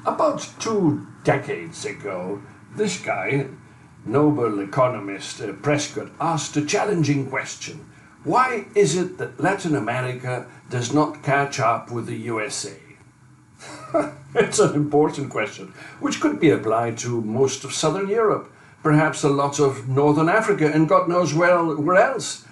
About 2 decades ago, this guy, Nobel economist Prescott, asked a challenging question. Why is it that Latin America does not catch up with the USA? It's an important question, which could be applied to most of Southern Europe, perhaps a lot of Northern Africa, and God knows where else.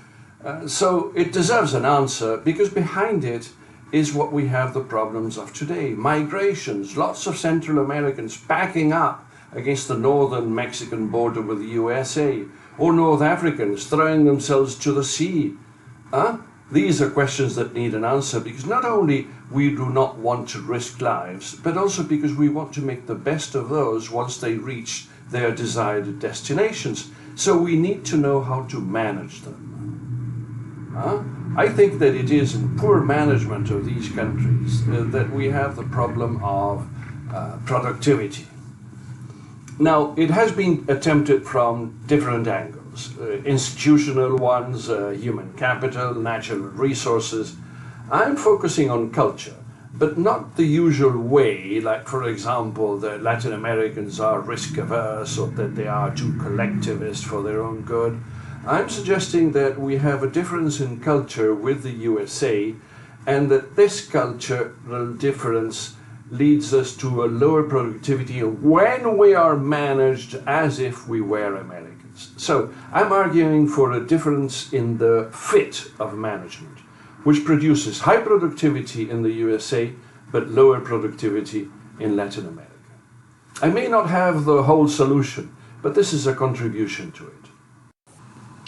So it deserves an answer, because behind it is what we have the problems of today. Migrations, lots of Central Americans backing up against the northern Mexican border with the USA, or North Africans throwing themselves to the sea. These are questions that need an answer, because not only we do not want to risk lives, but also because we want to make the best of those once they reach their desired destinations. So we need to know how to manage them. I think that it is in poor management of these countries that we have the problem of productivity. Now, it has been attempted from different angles, institutional ones, human capital, natural resources. I'm focusing on culture, but not the usual way, like, for example, that Latin Americans are risk averse or that they are too collectivist for their own good. I'm suggesting that we have a difference in culture with the USA, and that this cultural difference leads us to a lower productivity when we are managed as if we were Americans. So I'm arguing for a difference in the fit of management, which produces high productivity in the USA, but lower productivity in Latin America. I may not have the whole solution, but this is a contribution to it.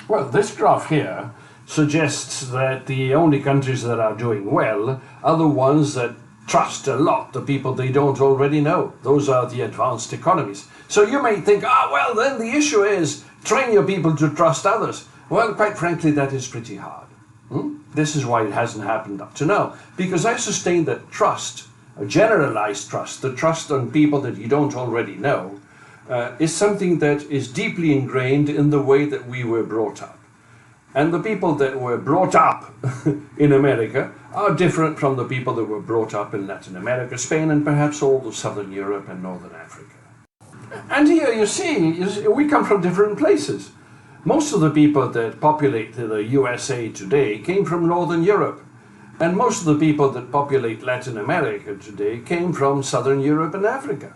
Well, this graph here suggests that the only countries that are doing well are the ones that trust a lot the people they don't already know. Those are the advanced economies. So you may think, well, then the issue is train your people to trust others. Well, quite frankly, that is pretty hard. This is why it hasn't happened up to now. Because I sustain that trust, a generalized trust, the trust on people that you don't already know, is something that is deeply ingrained in the way that we were brought up. And the people that were brought up in America are different from the people that were brought up in Latin America, Spain, and perhaps all of Southern Europe and Northern Africa. And here you see, we come from different places. Most of the people that populate the USA today came from Northern Europe. And most of the people that populate Latin America today came from Southern Europe and Africa.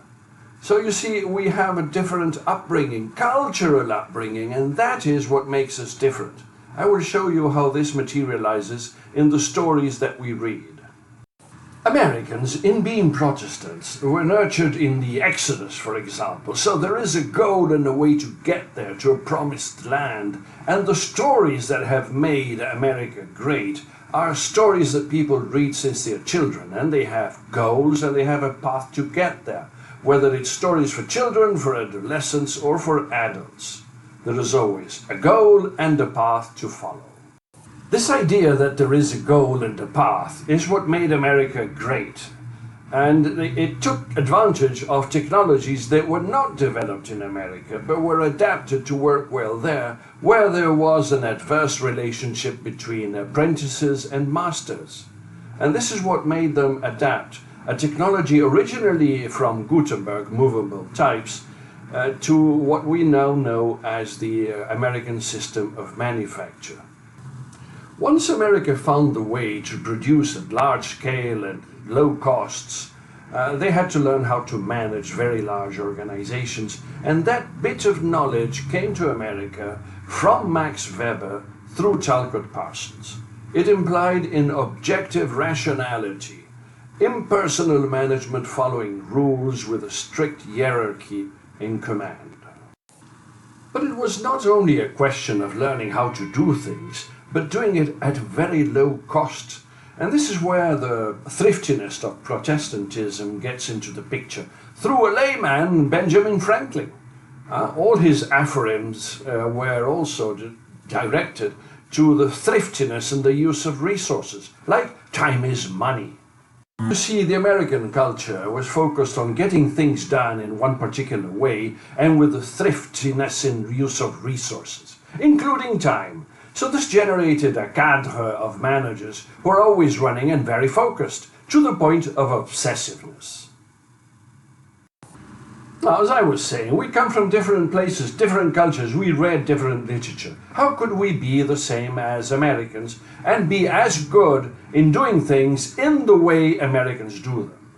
So you see, we have a different upbringing, cultural upbringing, and that is what makes us different. I will show you how this materializes in the stories that we read. Americans, in being Protestants, were nurtured in the Exodus, for example. So there is a goal and a way to get there, to a promised land. And the stories that have made America great are stories that people read since they're children. And they have goals and they have a path to get there. Whether it's stories for children, for adolescents, or for adults, there is always a goal and a path to follow. This idea that there is a goal and a path is what made America great. And it took advantage of technologies that were not developed in America, but were adapted to work well there, where there was an adverse relationship between apprentices and masters. And this is what made them adapt a technology originally from Gutenberg, movable types, to what we now know as the American system of manufacture. Once America found the way to produce at large scale and low costs, they had to learn how to manage very large organizations, and that bit of knowledge came to America from Max Weber through Talcott Parsons. It implied in objective rationality, impersonal management following rules with a strict hierarchy in command. But it was not only a question of learning how to do things, but doing it at very low cost. And this is where the thriftiness of Protestantism gets into the picture, through a layman, Benjamin Franklin. All his aphorisms were also directed to the thriftiness and the use of resources, like time is money. You see, the American culture was focused on getting things done in one particular way and with the thriftiness in use of resources, including time. So this generated a cadre of managers who are always running and very focused, to the point of obsessiveness. Now, as I was saying, we come from different places, different cultures, we read different literature. How could we be the same as Americans and be as good in doing things in the way Americans do them?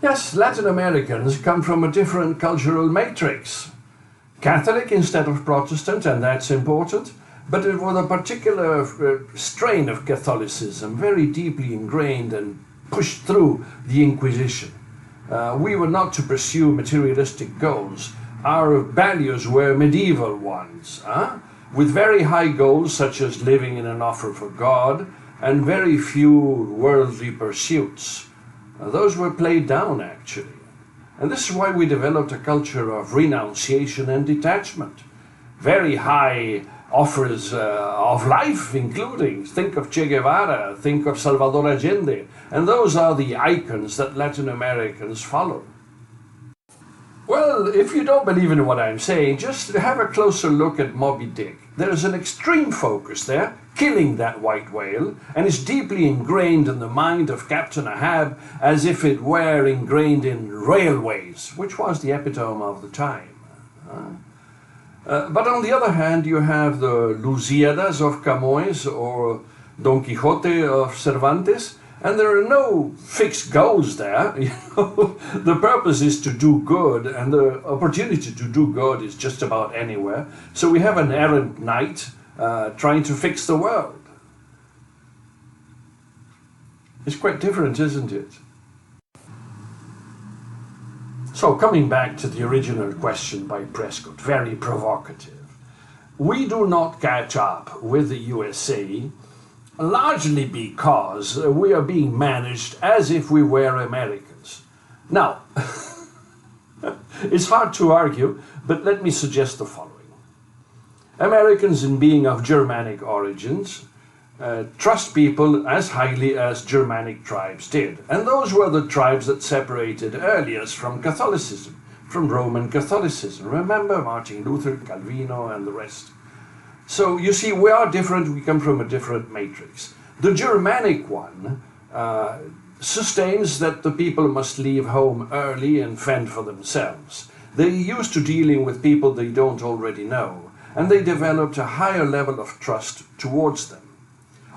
Yes, Latin Americans come from a different cultural matrix. Catholic instead of Protestant, and that's important, but with a particular strain of Catholicism, very deeply ingrained and pushed through the Inquisition. We were not to pursue materialistic goals. Our values were medieval ones, with very high goals such as living in an offer for God and very few worldly pursuits. Those were played down, actually. And this is why we developed a culture of renunciation and detachment. Very high offers of life, including, think of Che Guevara, think of Salvador Allende, and those are the icons that Latin Americans follow. Well, if you don't believe in what I'm saying, just have a closer look at Moby Dick. There's an extreme focus there, killing that white whale, and it's deeply ingrained in the mind of Captain Ahab as if it were ingrained in railways, which was the epitome of the time. But on the other hand, you have the Lusíadas of Camões or Don Quixote of Cervantes, and there are no fixed goals there. The purpose is to do good, and the opportunity to do good is just about anywhere. So we have an errant knight trying to fix the world. It's quite different, isn't it? So coming back to the original question by Prescott, very provocative. We do not catch up with the USA largely because we are being managed as if we were Americans. Now, it's hard to argue, but let me suggest the following. Americans, in being of Germanic origins, trust people as highly as Germanic tribes did. And those were the tribes that separated earliest from Catholicism, from Roman Catholicism. Remember Martin Luther, Calvino, and the rest. So you see, we are different, we come from a different matrix. The Germanic one sustains that the people must leave home early and fend for themselves. They're used to dealing with people they don't already know, and they developed a higher level of trust towards them.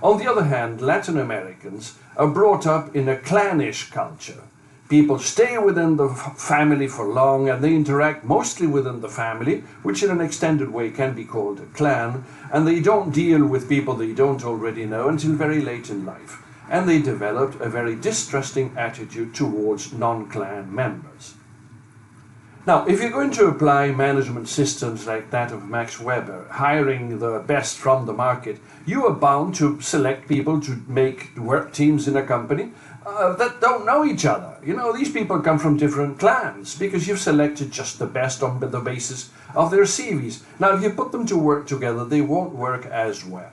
On the other hand, Latin Americans are brought up in a clannish culture. People stay within the family for long and they interact mostly within the family, which in an extended way can be called a clan, and they don't deal with people they don't already know until very late in life. And they developed a very distrusting attitude towards non-clan members. Now, if you're going to apply management systems like that of Max Weber, hiring the best from the market, you are bound to select people to make work teams in a company that don't know each other. You know, these people come from different clans because you've selected just the best on the basis of their CVs. Now, if you put them to work together, they won't work as well.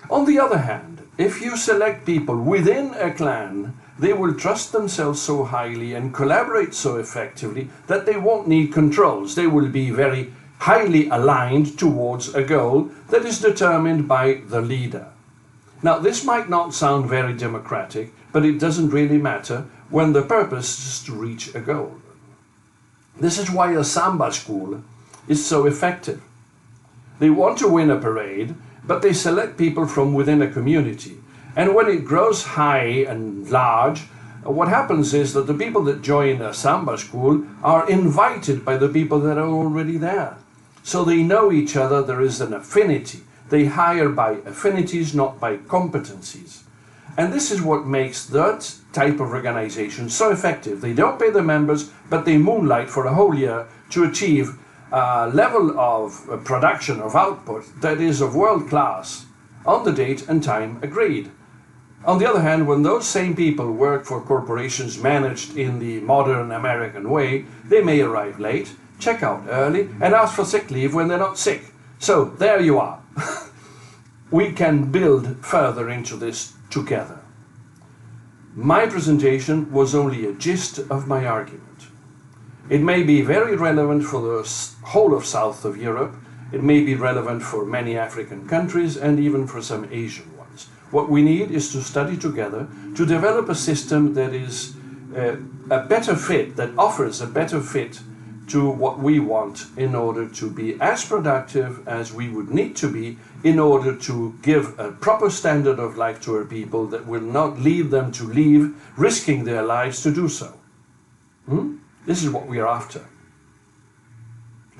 On the other hand, if you select people within a clan, they will trust themselves so highly and collaborate so effectively that they won't need controls. They will be very highly aligned towards a goal that is determined by the leader. Now, this might not sound very democratic, but it doesn't really matter when the purpose is to reach a goal. This is why a samba school is so effective. They want to win a parade, but they select people from within a community. And when it grows high and large, what happens is that the people that join a samba school are invited by the people that are already there. So they know each other, there is an affinity. They hire by affinities, not by competencies. And this is what makes that type of organization so effective. They don't pay the members, but they moonlight for a whole year to achieve a level of production, of output, that is of world class, on the date and time agreed. On the other hand, when those same people work for corporations managed in the modern American way, they may arrive late, check out early, and ask for sick leave when they're not sick. So, there you are. We can build further into this together. My presentation was only a gist of my argument. It may be very relevant for the whole of South of Europe. It may be relevant for many African countries and even for some Asian ones. What we need is to study together to develop a system that is a better fit, that offers a better fit to what we want in order to be as productive as we would need to be in order to give a proper standard of life to our people that will not lead them to leave, risking their lives to do so. This is what we are after.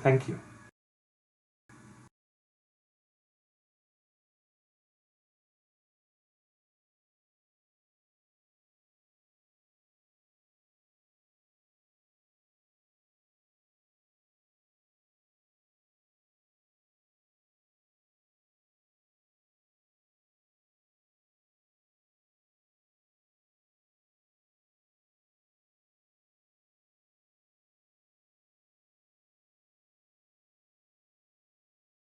Thank you.